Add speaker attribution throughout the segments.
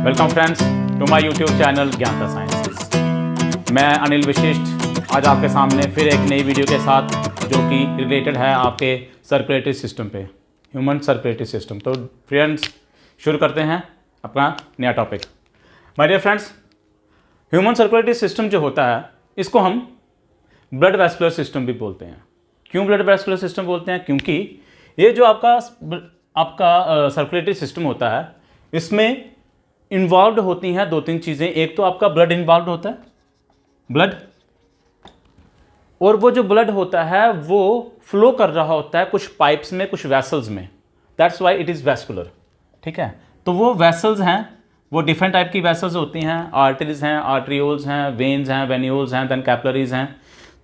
Speaker 1: Welcome friends to my YouTube channel Gyanta sciences. मैं अनिल विशिष्ट आज आपके सामने फिर एक नई वीडियो के साथ जो कि रिलेटेड है आपके सर्कुलेटरी सिस्टम पे, ह्यूमन सर्कुलेटरी सिस्टम। तो फ्रेंड्स शुरू करते हैं अपना नया topic. My dear friends, human circulatory system जो होता है इसको हम ब्लड वैस्कुलर सिस्टम भी बोलते हैं। क्यों ब्लड वैस्कुलर सिस्टम बोलते हैं? क्योंकि ये जो आपका सर्कुलेटरी सिस्टम होता है इसमें इन्वॉल्व होती हैं दो तीन चीज़ें। एक तो आपका ब्लड इन्वॉल्व होता है, ब्लड, और वो जो ब्लड होता है वो फ्लो कर रहा होता है कुछ पाइप्स में, कुछ वैसल्स में। That's why it is vascular. ठीक है, तो वो वैसल्स हैं, वो डिफरेंट टाइप की वैसल्स होती हैं। आर्टरीज हैं, आर्ट्रियोल्स हैं, वेन्स हैं, वेन्यूल्स हैं, देन कैपिलरीज हैं।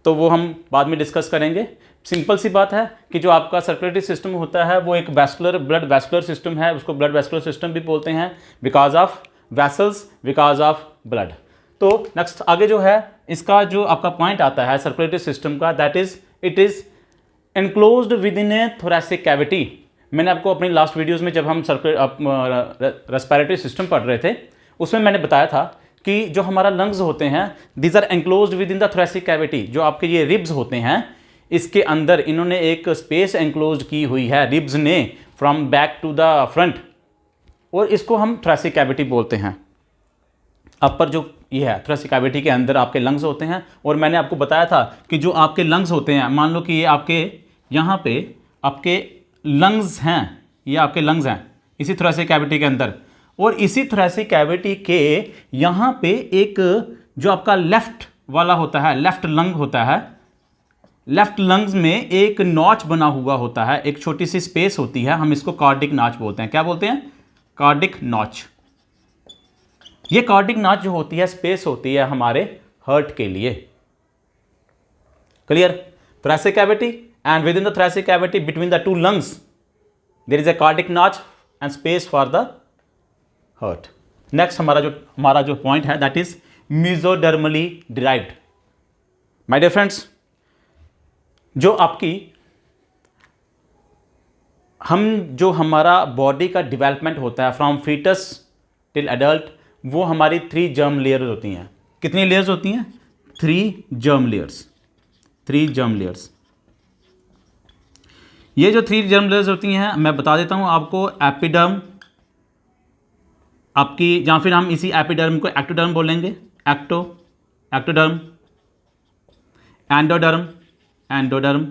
Speaker 1: तो वो हम बाद में डिस्कस करेंगे। सिंपल सी बात है कि जो आपका सर्कुलेटरी सिस्टम होता है वो एक वैस्कुलर, ब्लड वैस्कुलर सिस्टम है। उसको ब्लड वैस्कुलर सिस्टम भी बोलते हैं because of vessels, because of blood. तो नेक्स्ट आगे जो है इसका जो आपका पॉइंट आता है सर्कुलेटरी सिस्टम का, that is it is enclosed with in A thoracic cavity. मैंने आपको अपनी लास्ट वीडियोज़ में जब हम रेस्पिरेटरी सिस्टम पढ़ रहे थे उसमें मैंने बताया था कि जो हमारा लंग्स होते हैं these are enclosed within the thoracic cavity. जो आपके ये रिब्स होते हैं इसके अंदर इन्होंने एक स्पेस एनक्लोज्ड की हुई है, रिब्स ने, from back to the front, और इसको हम थोरैसिक कैविटी बोलते हैं। अपर जो ये है थोरैसिक कैविटी के अंदर आपके लंग्स होते हैं। और मैंने आपको बताया था कि जो आपके लंग्स होते हैं, मान लो कि ये आपके यहाँ पे आपके लंग्स हैं, ये आपके लंग्स हैं इसी थोरैसिक कैविटी के अंदर, और इसी थोरैसिक कैविटी के यहाँ पे एक जो आपका लेफ्ट वाला होता है, लेफ्ट लंग होता है, लेफ्ट लंग्स में एक नॉच बना हुआ होता है, एक छोटी सी स्पेस होती है, हम इसको कार्डिक नॉच बोलते हैं। क्या बोलते हैं? Cardiac notch. ये कार्डिक नॉच जो होती है, स्पेस होती है हमारे हार्ट के लिए। Clear? Thoracic cavity and within the thoracic cavity between the two lungs there is a cardiac notch and space for the heart. Next हमारा जो पॉइंट है that is mesodermally derived. My dear friends, जो हमारा body का development होता है from foetus till adult, वो हमारी 3 जर्म लेयर्स होती हैं। कितनी लेयर्स होती हैं? 3 जर्म लेयर्स। 3 germ layers. ये जो 3 जर्म लेयर्स होती हैं मैं बता देता हूं आपको। एपिडर्म आपकी, या फिर हम इसी एपिडर्म को एक्टोडर्म बोलेंगे, एक्टोडर्म, एंडोडर्म, एंडोडर्म,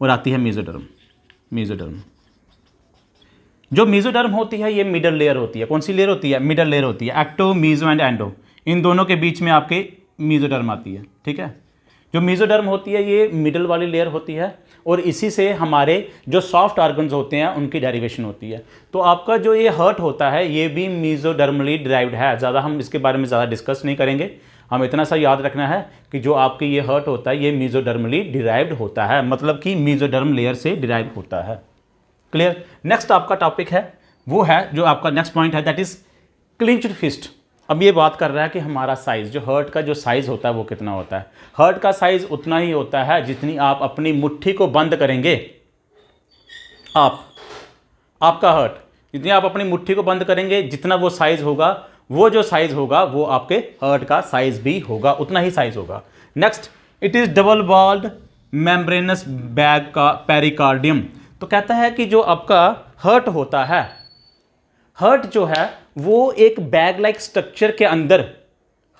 Speaker 1: और आती है मेसोडर्म। जो मेसोडर्म होती है ये मिडल लेयर होती है। कौन सी लेयर होती है? मिडल लेयर होती है। एक्टो, मीजो एंड एंडो, इन दोनों के बीच में आपके मेसोडर्म आती है। ठीक है, जो मेसोडर्म होती है ये मिडल वाली लेयर होती है, और इसी से हमारे जो सॉफ्ट ऑर्गन्स होते हैं उनकी डेरिवेशन होती है। तो आपका जो ये हार्ट होता है ये भी मेसोडर्मली डिराइव्ड है। ज़्यादा हम इसके बारे में ज़्यादा डिस्कस नहीं करेंगे। हम इतना सा याद रखना है कि जो आपकी ये हार्ट होता है ये मेसोडर्मली डिराइव्ड होता है, मतलब कि मेसोडर्म लेयर से डिराइव होता है। क्लियर? नेक्स्ट आपका टॉपिक है वो है, जो आपका नेक्स्ट पॉइंट है दैट इज क्लिंच्ड फिस्ट। अब ये बात कर रहा है कि हमारा साइज, जो हार्ट का जो साइज होता है वो कितना होता है। हार्ट का साइज उतना ही होता है जितनी आप अपनी मुट्ठी को बंद करेंगे। आपका हार्ट जितनी आप अपनी मुट्ठी को बंद करेंगे, जितना वो साइज होगा, वो जो साइज होगा वो आपके हार्ट का साइज भी होगा, उतना ही साइज होगा। Next, it is double walled membranous bag का पेरिकार्डियम। तो कहता है कि जो आपका हार्ट होता है, हार्ट जो है वो एक बैग लाइक स्ट्रक्चर के अंदर,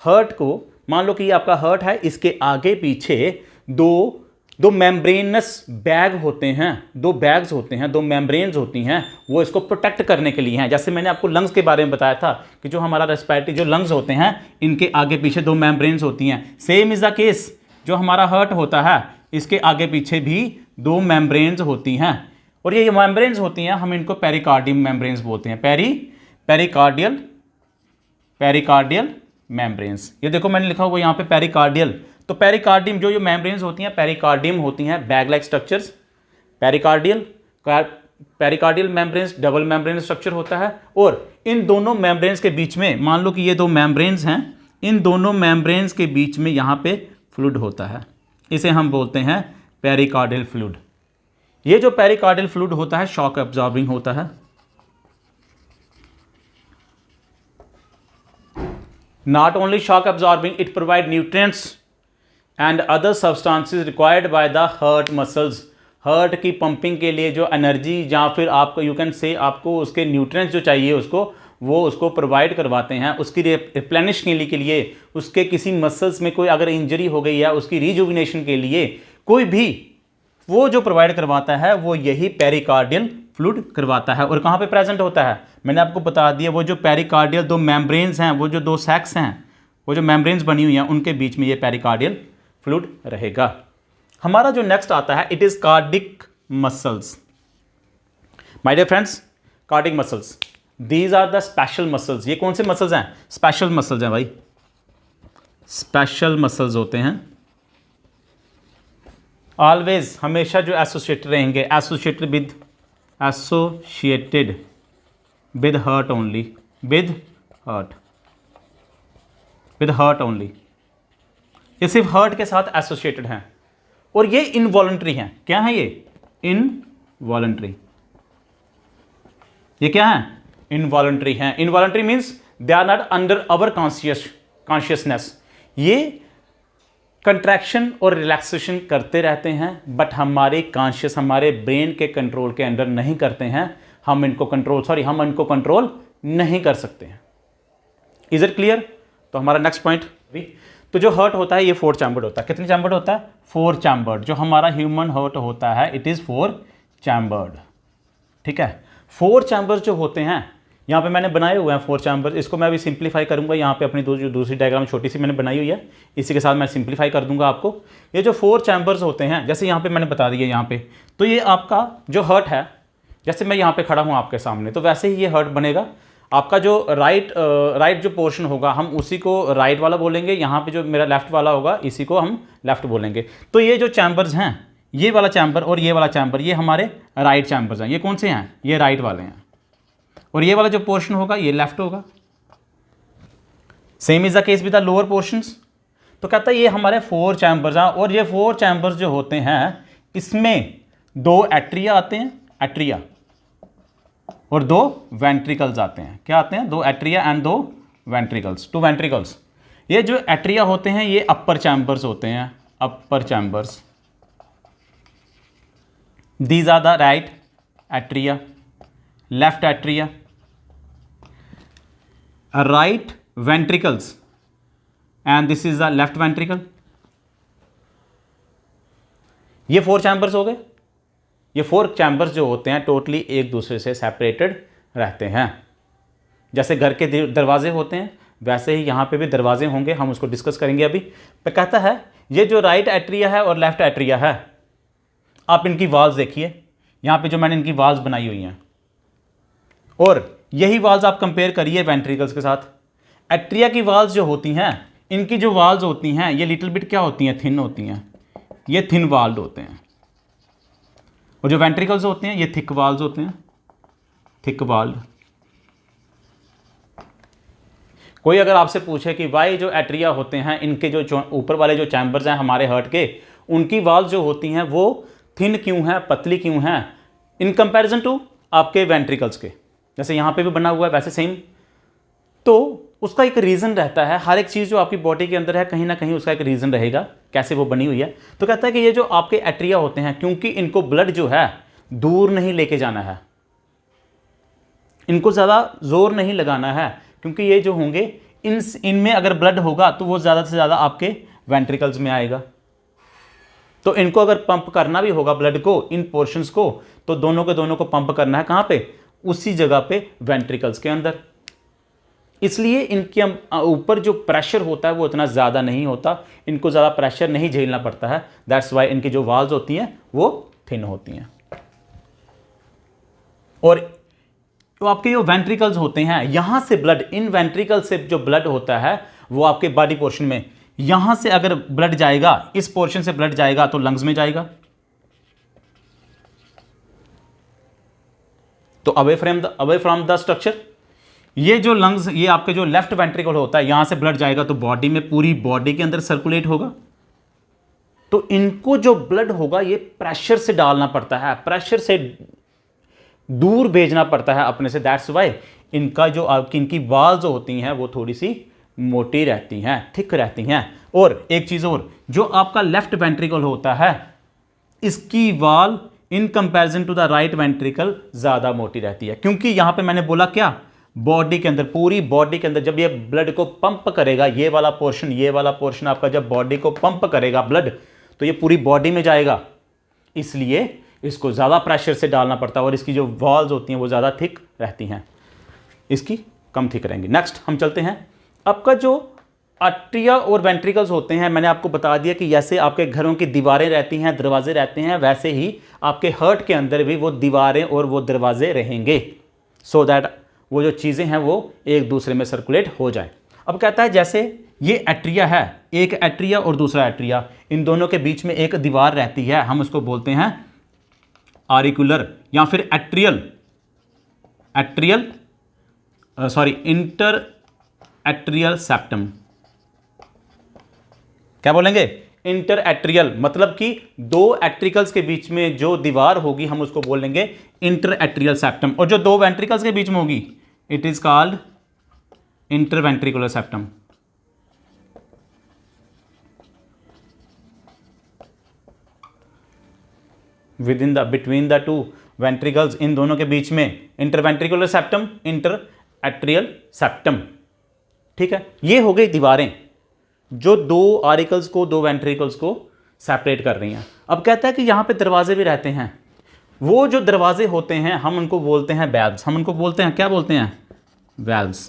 Speaker 1: हार्ट को मान लो कि ये आपका हार्ट है, इसके आगे पीछे दो मेम्ब्रेनस बैग होते हैं, 2 बैग्स होते हैं, 2 मेम्ब्रेन्स होती हैं, वो इसको प्रोटेक्ट करने के लिए हैं। जैसे मैंने आपको लंग्स के बारे में बताया था कि जो हमारा रेस्पिरेटरी जो लंग्स होते हैं इनके आगे पीछे 2 मेम्ब्रेन्स होती हैं। सेम इज द केस जो हमारा हार्ट होता है इसके आगे पीछे भी 2 मेम्ब्रेन्स होती हैं, और ये मेम्ब्रेन्स होती हैं, हम इनको पेरिकार्डियम मेम्ब्रेन्स बोलते हैं। Pericardial membranes. ये देखो मैंने लिखा हुआ यहाँ पे पेरिकार्डियल। तो पेरिकार्डियम जो मेम्ब्रेन्स होती हैं, पेरिकार्डियम होती हैं bag like structures. Pericardial membranes double membrane structure होता है, और इन दोनों मेम्ब्रेन्स के बीच में, मान लो कि ये 2 मेम्ब्रेन्स हैं, इन दोनों मेम्ब्रेन्स के बीच में यहाँ पे फ्लूइड होता है, इसे हम बोलते हैं पेरिकार्डियल फ्लूइड। ये जो पेरिकार्डियल फ्लूइड होता है शॉक एब्जॉर्बिंग होता है। Not only shock absorbing, it provide nutrients and other substances required by the heart muscles. Heart की पंपिंग के लिए जो एनर्जी या फिर आपको यू कैन से आपको उसके न्यूट्रिएंट्स जो चाहिए उसको, वो उसको प्रोवाइड करवाते हैं। उसकी रिप्लेनिश के लिए उसके किसी मसल्स में कोई अगर इंजरी हो गई है उसकी रिजुविनेशन के लिए कोई भी वो जो प्रोवाइड करवाता है वो यही पेरिकार्डियल फ्लूइड करवाता है। और कहाँ पे प्रेजेंट होता है मैंने आपको बता दिया, वो जो पेरिकार्डियल दो मेम्ब्रेन्स हैं, वो जो दो सैक्स हैं, वो जो मेम्ब्रेन्स बनी हुई हैं उनके बीच में ये पेरिकार्डियल फ्लूइड रहेगा। हमारा जो नेक्स्ट आता है it is cardiac muscles. My dear friends, cardiac muscles, these are the special muscles. ये कौन से मसल्स हैं? स्पेशल मसल्स हैं भाई, स्पेशल मसल्स होते हैं। ऑलवेज, हमेशा जो एसोसिएटेड रहेंगे, associated with heart only, with heart only. ये सिर्फ हार्ट के साथ एसोसिएटेड हैं और ये इनवॉलंटरी हैं। क्या है ये? इनवॉलंटरी। ये क्या है? इनवॉलंटरी हैं। Involuntary means they are not under our consciousness. ये कंट्रैक्शन और रिलैक्सेशन करते रहते हैं बट हमारे कॉन्शियस, हमारे ब्रेन के कंट्रोल के अंडर नहीं करते हैं। हम इनको कंट्रोल नहीं कर सकते हैं। Is it clear? तो हमारा नेक्स्ट पॉइंट, तो जो हार्ट होता है ये 4 चैम्बर्ड होता है। कितने चैम्बर्ड होता है? 4 चैम्बर्ड। जो हमारा ह्यूमन हार्ट होता है इट इज़ 4 चैम्बर्ड। ठीक है, 4 चैम्बर्स जो होते हैं यहाँ पे मैंने बनाए हुए हैं 4 चैम्बर्स। इसको मैं अभी सिंप्लीफाई करूँगा। यहाँ पे अपनी जो दूसरी डायग्राम छोटी सी मैंने बनाई हुई है, इसी के साथ मैं सिंप्लीफाई कर दूंगा आपको। ये जो 4 चैम्बर्स होते हैं, जैसे यहाँ पे मैंने बता दिया यहाँ पे, तो ये आपका जो हार्ट है, जैसे मैं यहाँ पे खड़ा हूँ आपके सामने, तो वैसे ही ये हार्ट बनेगा। आपका जो राइट जो पोर्शन होगा हम उसी को राइट वाला बोलेंगे, यहाँ पे जो मेरा लेफ्ट वाला होगा इसी को हम लेफ्ट बोलेंगे। तो ये जो चैम्बर्स हैं, ये वाला चैम्बर और ये वाला चैम्बर, ये हमारे राइट चैम्बर्स हैं। ये कौन से हैं? ये राइट वाले हैं। और ये वाला जो पोर्शन होगा ये लेफ्ट होगा। Same is the case with the lower portions. तो कहता है ये हमारे 4 चैम्बर्स हैं और ये 4 चैम्बर्स जो होते हैं इसमें 2 एट्रिया आते हैं, एट्रिया, और 2 वेंट्रिकल्स आते हैं। क्या आते हैं? 2 एट्रिया एंड 2 वेंट्रिकल्स, 2 वेंट्रिकल्स। ये जो एट्रिया होते हैं ये अपर चैम्बर्स होते हैं, upper chambers. These are the right atria, left atria, right ventricles and this is the left ventricle. ये 4 चैम्बर्स हो गए। ये 4 चैम्बर्स जो होते हैं टोटली एक दूसरे से सेपरेटेड रहते हैं। जैसे घर के दरवाजे होते हैं वैसे ही यहाँ पे भी दरवाजे होंगे, हम उसको डिस्कस करेंगे अभी। पे कहता है ये जो राइट एट्रिया है और लेफ्ट एट्रिया है, आप इनकी वाल्स देखिए, यहाँ पे जो मैंने इनकी वाल्स बनाई हुई हैं, और यही वाल्स आप कंपेयर करिए वेंट्रिकल्स के साथ। एट्रिया की वाल्स जो होती हैं, इनकी जो वाल्स होती हैं ये लिटिल बिट क्या होती हैं? थिन होती हैं। ये थिन वाल्ड होते हैं। और जो वेंट्रिकल्स होते हैं ये थिक वाल्स होते हैं, थिक वाल्ड। कोई अगर आपसे पूछे कि वाई जो एट्रिया होते हैं इनके जो ऊपर वाले जो चैम्बर्स हैं हमारे हार्ट के, उनकी वाल्स जो होती हैं वो थिन क्यों हैं, पतली क्यों हैं इन कंपैरिजन टू आपके वेंट्रिकल्स के, जैसे यहाँ पे भी बना हुआ है वैसे सेम। तो उसका एक रीज़न रहता है। हर एक चीज़ जो आपकी बॉडी के अंदर है कहीं ना कहीं उसका एक रीज़न रहेगा कैसे वो बनी हुई है। तो कहता है कि ये जो आपके एट्रिया होते हैं, क्योंकि इनको ब्लड जो है दूर नहीं लेके जाना है, इनको ज़्यादा जोर नहीं लगाना है, क्योंकि ये जो होंगे इनमें अगर ब्लड होगा तो वो ज़्यादा से ज़्यादा आपके वेंट्रिकल्स में आएगा। तो इनको अगर पंप करना भी होगा ब्लड को, इन पोर्शंस को, तो दोनों के दोनों को पंप करना है कहाँ पे? उसी जगह पे, वेंट्रिकल्स के अंदर। इसलिए इनके ऊपर जो प्रेशर होता है वो इतना ज़्यादा नहीं होता, इनको ज़्यादा प्रेशर नहीं झेलना पड़ता है। दैट्स वाई इनकी जो वाल्स होती हैं वो थिन होती हैं। और तो आपके जो वेंट्रिकल्स होते हैं, यहाँ से ब्लड, इन वेंट्रिकल से जो ब्लड होता है वो आपके बॉडी पोर्शन में, यहाँ से अगर ब्लड जाएगा, इस पोर्शन से ब्लड जाएगा तो लंग्स में जाएगा। तो अवे फ्रॉम द स्ट्रक्चर, ये जो लंग्स, ये आपके जो लेफ्ट वेंट्रिकल होता है, यहां से ब्लड जाएगा तो बॉडी में, पूरी बॉडी के अंदर सर्कुलेट होगा। तो इनको जो ब्लड होगा ये प्रेशर से डालना पड़ता है, प्रेशर से दूर भेजना पड़ता है अपने से। दैट्स वाई इनका जो इनकी वाल्स होती हैं वो थोड़ी सी मोटी रहती हैं, थिक रहती हैं। और एक चीज़ और, जो आपका लेफ्ट वेंट्रिकल होता है इसकी wall in comparison to the right ventricle ज़्यादा मोटी रहती है, क्योंकि यहाँ पे मैंने बोला क्या, बॉडी के अंदर, पूरी बॉडी के अंदर जब ये ब्लड को पंप करेगा, ये वाला पोर्शन आपका जब बॉडी को पंप करेगा ब्लड, तो ये पूरी बॉडी में जाएगा, इसलिए इसको ज़्यादा प्रेशर से डालना पड़ता है और इसकी जो वॉल्स होती हैं वो ज़्यादा थिक रहती हैं, इसकी कम थिक रहेंगी। नेक्स्ट हम चलते हैं, आपका जो आर्टरिया और वेंट्रिकल्स होते हैं, मैंने आपको बता दिया कि जैसे आपके घरों की दीवारें रहती हैं, दरवाजे रहते हैं, वैसे ही आपके हार्ट के अंदर भी वो दीवारें और वो दरवाजे रहेंगे, सो दैट वो जो चीज़ें हैं वो एक दूसरे में सर्कुलेट हो जाए। अब कहता है जैसे ये एट्रिया है, एक एट्रिया और दूसरा एट्रिया, इन दोनों के बीच में एक दीवार रहती है, हम उसको बोलते हैं ऑरिकुलर या फिर इंटर एट्रियल सेप्टम। क्या बोलेंगे? इंटर एट्रियल, मतलब कि दो एट्रिकल्स के बीच में जो दीवार होगी हम उसको बोलेंगे इंटर एट्रियल सेप्टम, और जो दो वेंट्रिकल्स के बीच में होगी it is called interventricular septum. Between the two ventricles, इन दोनों के बीच में interventricular septum, inter atrial septum. ठीक है, ये हो गई दीवारें जो दो आरिकल्स को, दो वेंट्रिकल्स को सेपरेट कर रही हैं। अब कहता है कि यहां पे दरवाजे भी रहते हैं, वो जो दरवाजे होते हैं हम उनको बोलते हैं वैल्व्स, हम उनको बोलते हैं, क्या बोलते हैं? वैल्व्स।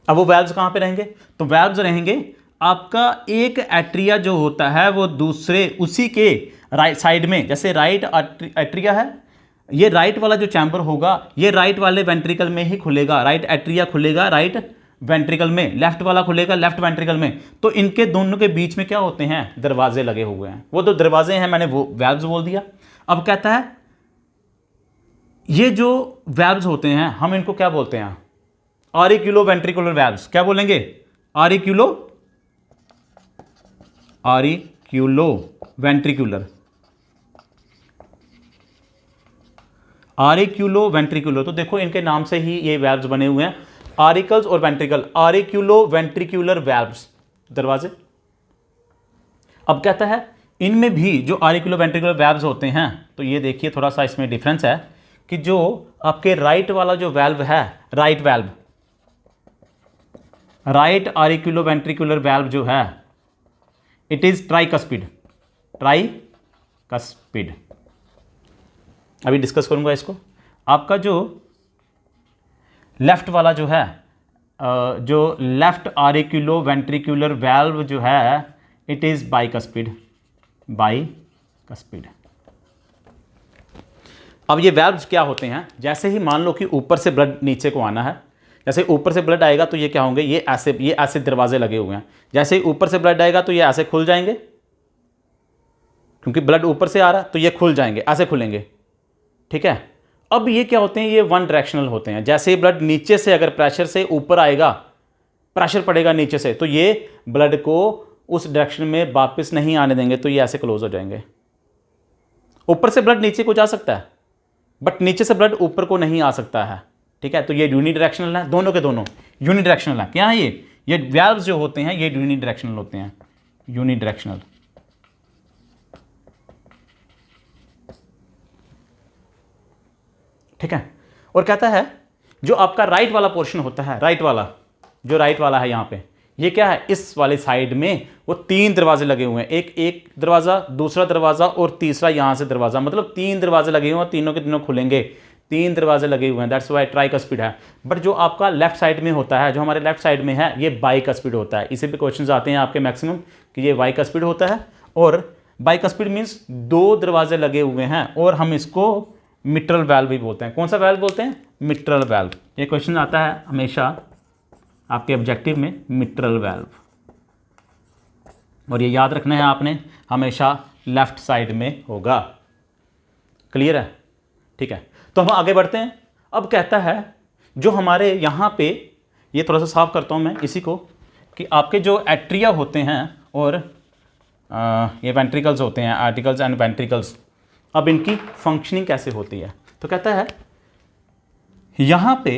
Speaker 1: अब वो वैल्व्स कहां पे रहेंगे? तो वैल्व्स रहेंगे आपका एक एट्रिया जो होता है वो दूसरे, उसी के राइट साइड में, जैसे राइट एट्रिया है, ये राइट वाला जो चैम्बर होगा ये राइट वाले वेंट्रिकल में ही खुलेगा, राइट एट्रिया खुलेगा राइट वेंट्रिकल में, लेफ्ट वाला खुलेगा लेफ्ट वेंट्रिकल में। तो इनके दोनों के बीच में क्या होते हैं? दरवाजे लगे हुए हैं, वो तो दरवाजे हैं, मैंने वो वैल्व्स बोल दिया। अब कहता है ये जो वैल्व्स होते हैं हम इनको क्या बोलते हैं? ऑरिक्यूलो वेंट्रिकुलर वैल्व्स। क्या बोलेंगे? ऑरिक्यूलो वेंट्रिकुलर, ऑरिक्यूलो वेंट्रिकुलर। तो देखो इनके नाम से ही ये वैल्व्स बने हुए हैं, ऑरिकल्स और वेंट्रिकल, ऑरिक्यूलो वेंट्रिकुलर वैल्व्स, दरवाजे। अब कहता है इनमें भी जो ऑरिक्यूलो वेंट्रिकुलर वैल्व्स होते हैं, तो ये देखिए थोड़ा सा इसमें डिफरेंस है कि जो आपके राइट वाला जो वैल्व है, right valve, right auriculo ventricular valve जो है इट इज ट्राइकस्पिड, ट्राइकस्पिड। अभी डिस्कस करूंगा इसको। आपका जो लेफ्ट वाला जो है, जो लेफ्ट ऑरिक्यूलो वेंट्रिकुलर वैल्व जो है इट इज बाइकस्पिड, बाइकस्पिड। अब ये वैल्व्स क्या होते हैं? जैसे ही मान लो कि ऊपर से ब्लड नीचे को आना है, जैसे ऊपर से ब्लड आएगा तो ये क्या होंगे? ये ऐसे दरवाजे लगे हुए हैं, जैसे ही ऊपर से ब्लड आएगा तो ये ऐसे खुल जाएंगे, क्योंकि ब्लड ऊपर से आ रहा है तो ये खुल जाएंगे, ऐसे खुलेंगे। ठीक है, अब ये क्या होते हैं? ये वन डायरेक्शनल होते हैं। जैसे ही ब्लड नीचे से अगर प्रेशर से ऊपर आएगा, प्रेशर पड़ेगा नीचे से, तो ये ब्लड को उस डायरेक्शन में वापस नहीं आने देंगे, तो ये ऐसे क्लोज हो जाएंगे। ऊपर से ब्लड नीचे को जा सकता है बट नीचे से ब्लड ऊपर को नहीं आ सकता है। ठीक है, तो ये यूनिडायरेक्शनल है, दोनों के दोनों यूनिडायरेक्शनल है। क्या है ये वैल्व्स जो होते हैं ये यूनिडायरेक्शनल होते हैं, यूनिडायरेक्शनल। ठीक है, और कहता है जो आपका राइट वाला पोर्शन होता है, राइट वाला है यहाँ पे, ये क्या है? इस वाले साइड में वो तीन दरवाजे लगे हुए हैं, एक दरवाजा, दूसरा दरवाजा और तीसरा यहाँ से दरवाजा, मतलब तीन दरवाजे लगे हुए हैं, तीनों के तीनों खुलेंगे, तीन दरवाजे लगे हुए हैं, दैट्स वाई ट्राइकस्पिड है। बट जो आपका लेफ्ट साइड में होता है, जो हमारे लेफ्ट साइड में है, ये बाइकस्पिड होता है। इसी पे क्वेश्चंस आते हैं आपके मैक्सिमम कि ये बाइकस्पिड होता है, और बाइकस्पिड मीन्स दो दरवाजे लगे हुए हैं, और हम इसको मिट्रल वैल्व भी बोलते हैं। कौन सा वैल्व बोलते हैं? Mitral valve. ये क्वेश्चन आता है हमेशा आपके ऑब्जेक्टिव में, मिट्रल वैल्व, और ये याद रखना है आपने, हमेशा लेफ्ट साइड में होगा। क्लियर है? ठीक है, तो हम आगे बढ़ते हैं। अब कहता है जो हमारे यहाँ पे, ये थोड़ा सा साफ करता हूँ मैं इसी को, कि आपके जो एट्रिया होते हैं और ये वेंट्रिकल्स होते हैं, आर्टिकल्स एंड वेंट्रिकल्स, अब इनकी फंक्शनिंग कैसे होती है? तो कहता है यहाँ पे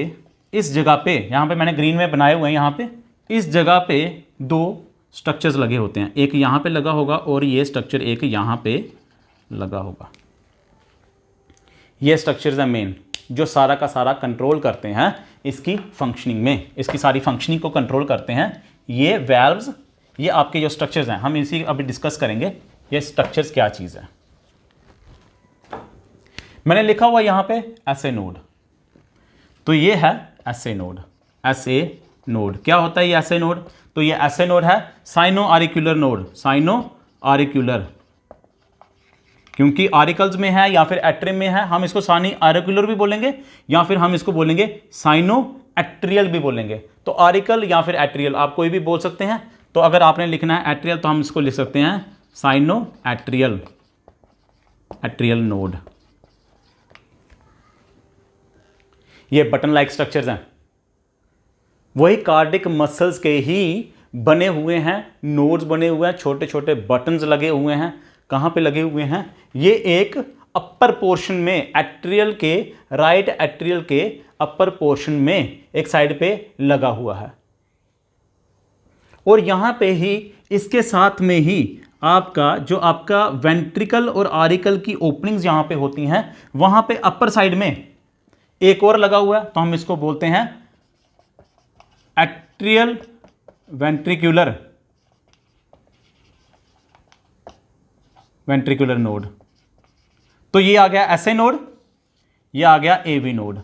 Speaker 1: इस जगह पे, यहाँ पे मैंने ग्रीन में बनाए हुए हैं, यहाँ पे इस जगह पे दो स्ट्रक्चर्स लगे होते हैं, एक यहाँ पे लगा होगा और ये स्ट्रक्चर एक यहाँ पे लगा होगा। ये स्ट्रक्चर्स है मेन, जो सारा का सारा कंट्रोल करते हैं इसकी फंक्शनिंग में, इसकी सारी फंक्शनिंग को कंट्रोल करते हैं ये वैल्व्स। ये आपके जो स्ट्रक्चर्स हैं हम इसी अभी डिस्कस करेंगे, ये स्ट्रक्चर्स क्या चीज़ है। मैंने लिखा हुआ यहाँ पे एसए नोड, तो ये है एसए नोड। एसए नोड क्या होता है ये एसए नोड? तो ये एसए नोड है साइनो आरिक्यूलर नोड, साइनो आरिक्यूलर, क्योंकि आरिकल्स में है या फिर एट्रियम में है, हम इसको साइनो आरिक्यूलर भी बोलेंगे या फिर हम इसको बोलेंगे साइनो एट्रियल भी बोलेंगे। तो आरिकल या फिर एट्रियल आप कोई भी बोल सकते हैं। तो अगर आपने लिखना है एट्रियल तो हम इसको लिख सकते हैं साइनो एट्रियल, एट्रियल नोड। ये बटन लाइक स्ट्रक्चर्स हैं, वही कार्डिक मसल्स के ही बने हुए हैं, नोड्स बने हुए हैं, छोटे छोटे बटन्स लगे हुए हैं। कहाँ पे लगे हुए हैं? ये एक अपर पोर्शन में, एट्रियल के, राइट एट्रियल के अपर पोर्शन में एक साइड पे लगा हुआ है। और यहां पे ही इसके साथ में ही आपका जो आपका वेंट्रिकल और आरिकल की ओपनिंग्स यहां पे होती हैं, वहां पे अपर साइड में एक और लगा हुआ है, तो हम इसको बोलते हैं एट्रियल वेंट्रिकुलर, वेंट्रिकुलर नोड। तो ये आ गया एसए नोड, ये आ गया एवी नोड।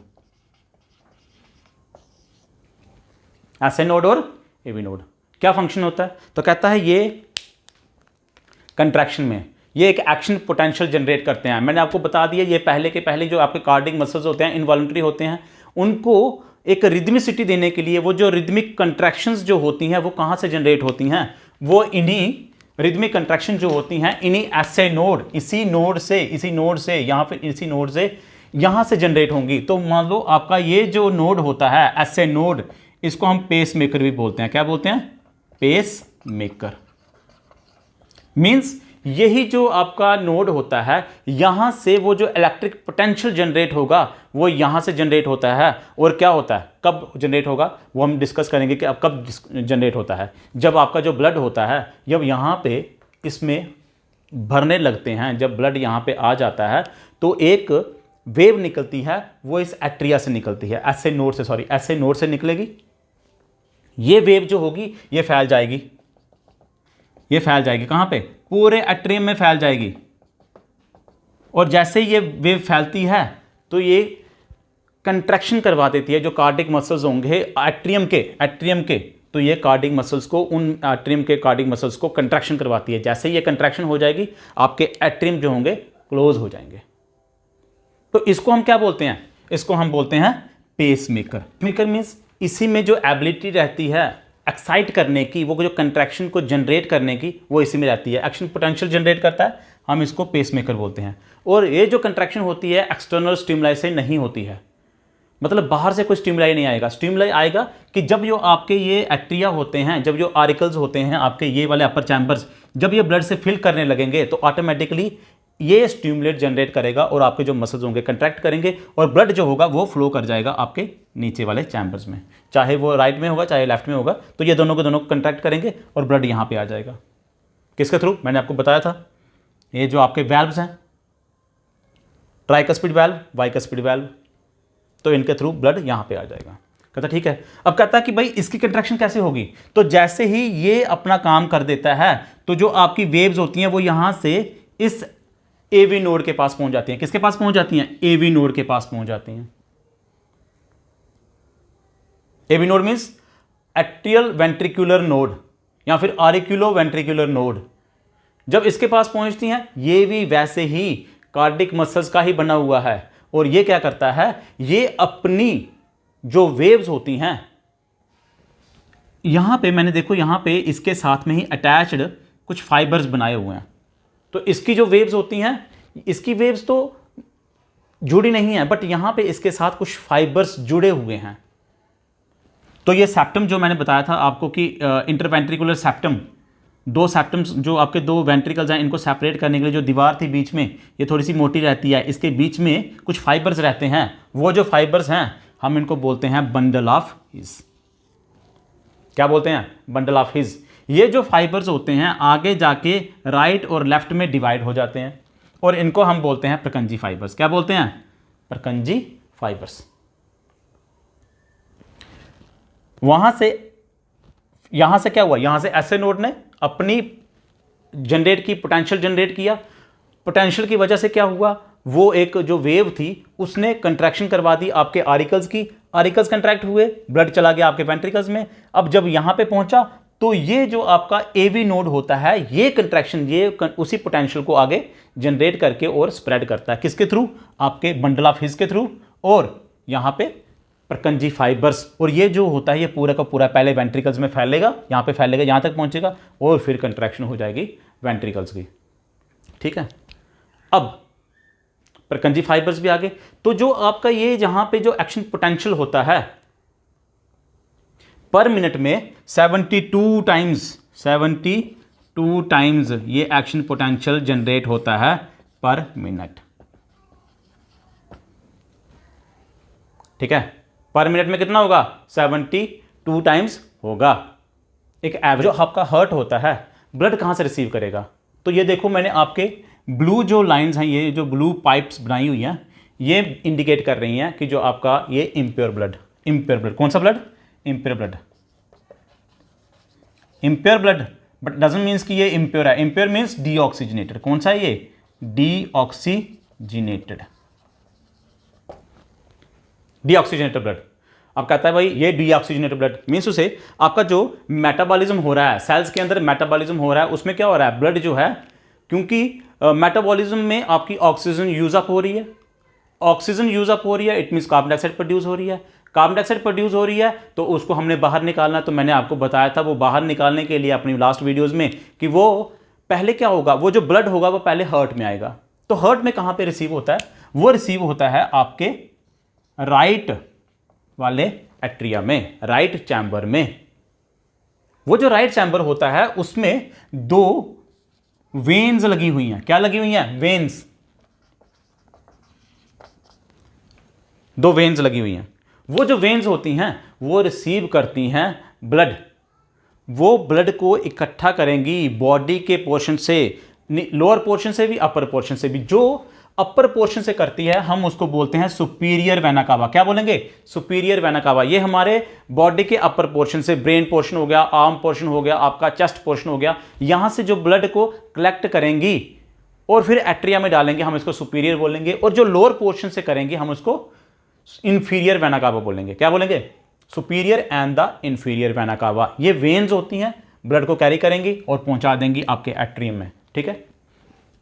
Speaker 1: एसए नोड और एवी नोड क्या फंक्शन होता है? तो कहता है ये कंट्रैक्शन में ये एक एक्शन पोटेंशियल जनरेट करते हैं। मैंने आपको बता दिया ये पहले के पहले जो आपके कार्डिक मसल्स होते हैं इनवॉलंटरी होते हैं, उनको एक रिदमिसिटी देने के लिए वो जो रिदमिक कंट्रैक्शंस जो होती हैं वो कहाँ से जनरेट होती हैं? वो इन्हीं रिदमिक कंट्रैक्शन जो होती हैं इन्हीं एसए नोड, इसी नोड से यहाँ पे इसी नोड से यहाँ से जनरेट होंगी। तो मान लो आपका ये जो नोड होता है एसए नोड, इसको हम पेस मेकर भी बोलते हैं। क्या बोलते हैं? Pace maker. मीन्स यही जो आपका नोड होता है यहां से वो जो इलेक्ट्रिक पोटेंशियल जनरेट होगा वो यहां से जनरेट होता है। और क्या होता है, कब जनरेट होगा वो हम डिस्कस करेंगे कि अब कब जनरेट होता है। जब आपका जो ब्लड होता है, जब यहां पे इसमें भरने लगते हैं, जब ब्लड यहां पे आ जाता है तो एक वेव निकलती है, वो इस एट्रिया से निकलती है, एसए नोड से निकलेगी। ये वेव जो होगी ये फैल जाएगी, ये फैल जाएगी कहाँ पे? पूरे एट्रियम में फैल जाएगी। और जैसे ये वेव फैलती है तो ये कंट्रैक्शन करवा देती है जो कार्डिक मसल्स होंगे एट्रियम के, तो ये कार्डिक मसल्स को, उन एट्रियम के कार्डिक मसल्स को कंट्रैक्शन करवाती है। जैसे ये कंट्रैक्शन हो जाएगी आपके एट्रियम जो होंगे क्लोज हो जाएंगे। तो इसको हम क्या बोलते हैं? इसको हम बोलते हैं पेस मेकर। मेकर मीन्स इसी में जो एबिलिटी रहती है एक्साइट करने की, वो जो कंट्रैक्शन को जनरेट करने की, वो इसी में रहती है। एक्शन पोटेंशियल जनरेट करता है, हम इसको पेसमेकर बोलते हैं। और ये जो कंट्रैक्शन होती है एक्सटर्नल स्टिमुलाई से नहीं होती है, मतलब बाहर से कोई स्टिमुलाई नहीं आएगा। स्टिमुलाई आएगा कि जब जो आपके ये एट्रिया होते हैं, जब जो आरिकल्स होते हैं आपके ये वाले अपर चैम्बर्स, जब ये ब्लड से फिल करने लगेंगे तो ऑटोमेटिकली ये स्टिमुलेट जनरेट करेगा और आपके जो मसल्स होंगे कंट्रैक्ट करेंगे और ब्लड जो होगा वो फ्लो कर जाएगा आपके नीचे वाले चैम्बर्स में, चाहे वो राइट में होगा चाहे लेफ्ट में होगा। तो ये दोनों को दोनों कंट्रैक्ट करेंगे और ब्लड यहाँ पे आ जाएगा। किसके थ्रू? मैंने आपको बताया था ये जो आपके वैल्व्स हैं, ट्राइकस्पिड वैल्व, बाइकस्पिड वैल्व, तो इनके थ्रू ब्लड यहाँ पे आ जाएगा। कहता ठीक है। अब कहता है कि भाई इसकी कंट्रैक्शन कैसे होगी? तो जैसे ही ये अपना काम कर देता है तो जो आपकी वेव्स होती हैं वो यहाँ से इस एवी नोड के पास पहुंच जाती हैं। किसके पास पहुंच जाती हैं? एवी नोड के पास पहुंच जाती हैं। AV node means atrial ventricular node या फिर आरिक्यूलो वेंट्रिकुलर नोड। जब इसके पास पहुंचती हैं, ये भी वैसे ही कार्डिक मसल्स का ही बना हुआ है। और ये क्या करता है? ये अपनी जो वेव्स होती हैं, यहां पे मैंने देखो यहां पे इसके साथ में ही अटैच्ड कुछ फाइबर्स बनाए हुए हैं। तो इसकी जो वेव्स होती हैं, इसकी वेव्स तो जुड़ी नहीं है, बट यहां पे इसके साथ कुछ फाइबर्स जुड़े हुए हैं। तो ये सेप्टम जो मैंने बताया था आपको कि इंटरवेंट्रिकुलर सेप्टम, दो सेप्टम्स जो आपके दो वेंट्रिकल्स हैं, इनको सेपरेट करने के लिए जो दीवार थी बीच में, ये थोड़ी सी मोटी रहती है, इसके बीच में कुछ फाइबर्स रहते हैं। वो जो फाइबर्स हैं हम इनको बोलते हैं बंडल ऑफ हिज। क्या बोलते हैं? Bundle of his. ये जो फाइबर्स होते हैं आगे जाके राइट और लेफ्ट में डिवाइड हो जाते हैं और इनको हम बोलते हैं प्रकंजी फाइबर्स। क्या बोलते हैं? प्रकंजी फाइबर्स। वहां से यहां से क्या हुआ? यहां से एसए नोड ने अपनी जनरेट की, पोटेंशियल जनरेट किया। पोटेंशियल की वजह से क्या हुआ? वो एक जो वेव थी उसने कंट्रैक्शन करवा दी आपके आरिकल्स की, आरिकल्स कंट्रैक्ट हुए, ब्लड चला गया आपके वेंट्रिकल्स में। अब जब यहां पे पहुंचा तो ये जो आपका एवी नोड होता है ये कंट्रैक्शन, ये उसी पोटेंशियल को आगे जनरेट करके और स्प्रेड करता है। किसके थ्रू? आपके बंडल ऑफ हिज के थ्रू और यहां पे प्रकंजी फाइबर्स। और ये जो होता है ये पूरा का पूरा पहले वेंट्रिकल्स में फैलेगा, यहां पे फैलेगा, यहां तक पहुंचेगा और फिर कंट्रैक्शन हो जाएगी वेंट्रिकल्स की। ठीक है, अब प्रकंजी फाइबर्स भी आगे। तो जो आपका ये जहां पे जो एक्शन पोटेंशियल होता है पर मिनट में 72 टाइम्स ये एक्शन पोटेंशियल जनरेट होता है पर मिनट। ठीक है, पर मिनट में कितना होगा? 72 टाइम्स होगा। एक एवरेज जो आपका हर्ट होता है ब्लड कहां से रिसीव करेगा? तो ये देखो मैंने आपके ब्लू जो लाइंस हैं, ये जो ब्लू पाइप्स बनाई हुई हैं, ये इंडिकेट कर रही हैं कि जो आपका ये इम्प्योर ब्लड, कौन सा blood? Impure blood. Impure blood but doesn't means कि ये इम्प्योर है। Impure means deoxygenated. कौन सा है ये? Deoxygenated blood. अब कहता है भाई ये डीऑक्सीजनेटेड ब्लड मीन्स उसे आपका जो मेटाबॉलिज्म हो रहा है, सेल्स के अंदर मेटाबॉलिज्म हो रहा है, उसमें क्या हो रहा है? ब्लड जो है, क्योंकि मेटाबॉलिज्म में आपकी ऑक्सीजन यूज अप हो रही है, ऑक्सीजन यूज अप हो रही है, it means carbon dioxide produce हो रही है। कार्बन डाइऑक्साइड प्रोड्यूस हो रही है तो उसको हमने बाहर निकालना। तो मैंने आपको बताया था वो बाहर निकालने के लिए अपनी लास्ट वीडियोस में कि वो पहले क्या होगा, वो जो ब्लड होगा वो पहले हार्ट में आएगा। तो हार्ट में कहां पे रिसीव होता है? वो रिसीव होता है आपके राइट वाले एट्रिया में, राइट चैम्बर में। वो जो राइट चैम्बर होता है उसमें दो वेन्स लगी हुई हैं। क्या लगी हुई हैं? वेन्स। दो वेन्स लगी हुई हैं। वो जो वेन्स होती हैं वो रिसीव करती हैं ब्लड। वो ब्लड को इकट्ठा करेंगी बॉडी के पोर्शन से, लोअर पोर्शन से भी, अपर पोर्शन से भी। जो अपर पोर्शन से करती है हम उसको बोलते हैं सुपीरियर वेना कावा। क्या बोलेंगे? Superior vena cava. ये हमारे बॉडी के अपर पोर्शन से, ब्रेन पोर्शन हो गया, आर्म पोर्शन हो गया, आपका चेस्ट पोर्शन हो गया, यहां से जो ब्लड को कलेक्ट करेंगी और फिर एट्रिया में डालेंगे, हम इसको सुपीरियर बोलेंगे। और जो लोअर पोर्शन से करेंगे हम उसको इंफीरियर वेना कावा बोलेंगे। क्या बोलेंगे? Superior and the inferior vena cava. ये वेन्स होती हैं, ब्लड को कैरी करेंगी और पहुंचा देंगी आपके एट्रियम में। ठीक है,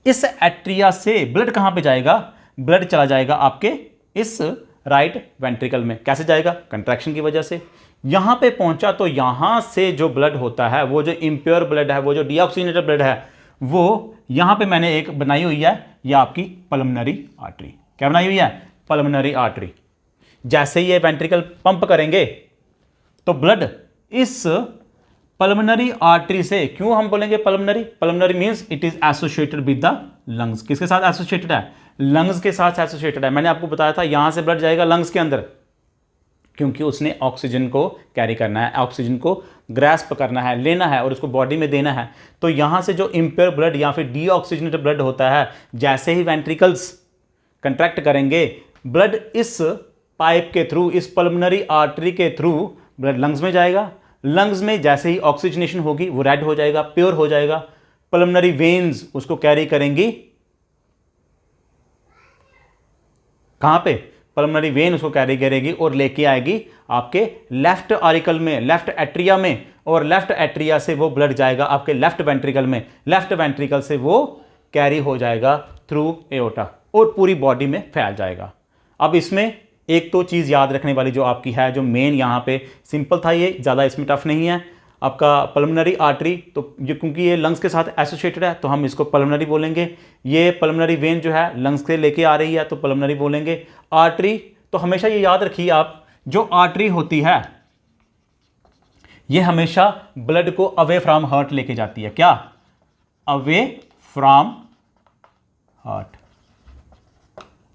Speaker 1: इस एट्रिया से ब्लड कहां पे जाएगा? ब्लड चला जाएगा आपके इस राइट वेंट्रिकल में। कैसे जाएगा? कंट्रैक्शन की वजह से। यहां पे पहुंचा तो यहां से जो ब्लड होता है, वो जो इम्प्योर ब्लड है, वो जो डीऑक्सीजनेटेड ब्लड है, वो यहां पे मैंने एक बनाई हुई है, ये आपकी पल्मोनरी आर्टरी। क्या बनाई हुई है? Pulmonary artery. जैसे ही ये वेंट्रिकल पंप करेंगे तो ब्लड इस पल्मोनरी आर्टरी से, क्यों हम बोलेंगे pulmonary? Pulmonary means it is associated with the lungs. किसके साथ एसोसिएटेड है? लंग्स के साथ एसोसिएटेड है। मैंने आपको बताया था यहां से ब्लड जाएगा लंग्स के अंदर, क्योंकि उसने ऑक्सीजन को कैरी करना है, ऑक्सीजन को ग्रैस्प करना है, लेना है और उसको बॉडी में देना है। तो यहां से जो इम्प्योर ब्लड या फिर डीऑक्सीजनेटेड ब्लड होता है, जैसे ही वेंट्रिकल्स कंट्रैक्ट करेंगे, ब्लड इस पाइप के थ्रू, इस पल्मोनरी आर्टरी के थ्रू ब्लड लंग्स में जाएगा। लंग्स में जैसे ही ऑक्सीजनेशन होगी वो रेड हो जाएगा, प्योर हो जाएगा। पल्मोनरी वेन्स उसको कैरी करेंगी कहां पे? पल्मोनरी वेन उसको कैरी करेगी और लेके आएगी आपके लेफ्ट आरिकल में, लेफ्ट एट्रिया में, और लेफ्ट एट्रिया से वो ब्लड जाएगा आपके लेफ्ट वेंट्रिकल में। लेफ्ट वेंट्रिकल से वो कैरी हो जाएगा थ्रू एओर्टा और पूरी बॉडी में फैल जाएगा। अब इसमें एक तो चीज़ याद रखने वाली जो आपकी है, जो मेन यहाँ पे सिंपल था, ये ज़्यादा इसमें टफ नहीं है। आपका पल्मोनरी आर्टरी, तो ये क्योंकि ये लंग्स के साथ एसोसिएटेड है तो हम इसको पल्मोनरी बोलेंगे। ये पल्मोनरी वेन जो है लंग्स से लेके आ रही है तो पल्मोनरी बोलेंगे। आर्टरी तो हमेशा ये याद रखिए आप, जो आर्टरी होती है ये हमेशा ब्लड को अवे फ्रॉम हार्ट लेके जाती है। क्या? Away from heart.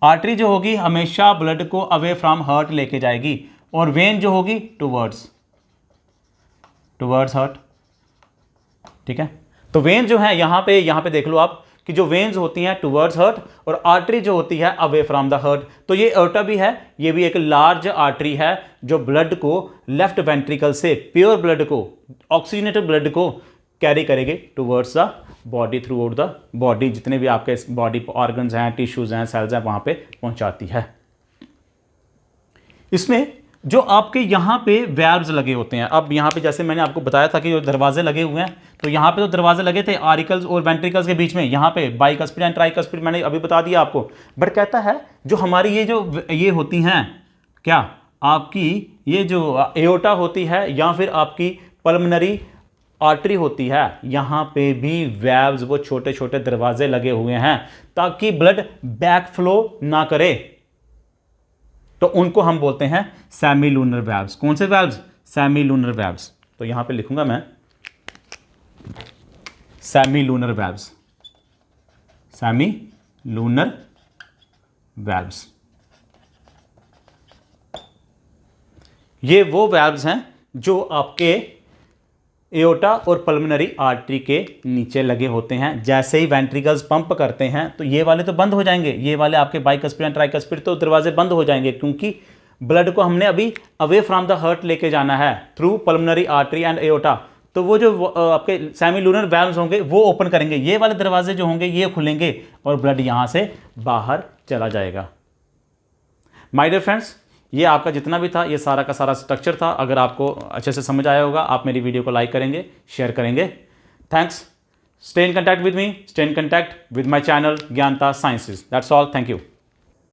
Speaker 1: आर्टरी जो होगी हमेशा ब्लड को अवे फ्रॉम हार्ट लेके जाएगी, और वेन जो होगी टुवर्ड्स हार्ट। ठीक है, तो वेन जो है यहाँ पे देख लो आप कि जो वेन्स होती हैं टुवर्ड्स हार्ट और आर्टरी जो होती है अवे फ्रॉम द हार्ट। तो ये एओर्टा भी है, ये भी एक लार्ज आर्टरी है जो ब्लड को लेफ्ट वेंट्रिकल से, प्योर ब्लड को, ऑक्सीजनेटेड ब्लड को कैरी करेगी towards the body, through out the body, जितने भी आपके बॉडी ऑर्गन्स हैं, टिश्यूज हैं, सेल्स हैं, वहां पे पहुंचाती है। इसमें जो आपके यहाँ पे वैल्व्स लगे होते हैं, अब यहाँ पे जैसे मैंने आपको बताया था कि जो दरवाजे लगे हुए हैं, तो यहाँ पे तो दरवाजे लगे थे आरिकल्स और वेंट्रिकल्स के बीच में, यहाँ पे बाइकस्पिड एंड ट्राइकस्पिड मैंने अभी बता दिया आपको। बट कहता है जो हमारी ये होती हैं क्या, आपकी ये जो एओर्टा होती है या फिर आपकी पल्मोनरी आर्टरी होती है, यहाँ पे भी वैल्व्स, वो छोटे छोटे दरवाजे लगे हुए हैं ताकि ब्लड बैक फ्लो ना करे। तो उनको हम बोलते हैं सेमीलूनर वैल्व्स। कौन से वैल्व्स? Semilunar valves. तो यहां पे लिखूंगा मैं सेमीलूनर वैल्व्स, सेमीलूनर वैल्व्स। ये वो वैल्व्स हैं जो आपके एओर्टा और पल्मोनरी आर्टरी के नीचे लगे होते हैं। जैसे ही वेंट्रिकल्स पंप करते हैं तो ये वाले तो बंद हो जाएंगे, ये वाले आपके बाइकस्पिड एंड ट्राइकस्पिड तो दरवाजे बंद हो जाएंगे, क्योंकि ब्लड को हमने अभी अवे फ्रॉम द हार्ट लेके जाना है through pulmonary artery and aorta. तो वो जो आपके सेमीलूनर वैल्व्स होंगे वो ओपन करेंगे, ये वाले दरवाजे जो होंगे ये खुलेंगे और ब्लड यहां से बाहर चला जाएगा। माय डियर फ्रेंड्स, ये आपका जितना भी था ये सारा का सारा स्ट्रक्चर था। अगर आपको अच्छे से समझ आया होगा आप मेरी वीडियो को लाइक करेंगे, शेयर करेंगे। Thanks. Stay in contact with me, stay in contact with my channel Gyanta sciences. That's all. Thank you.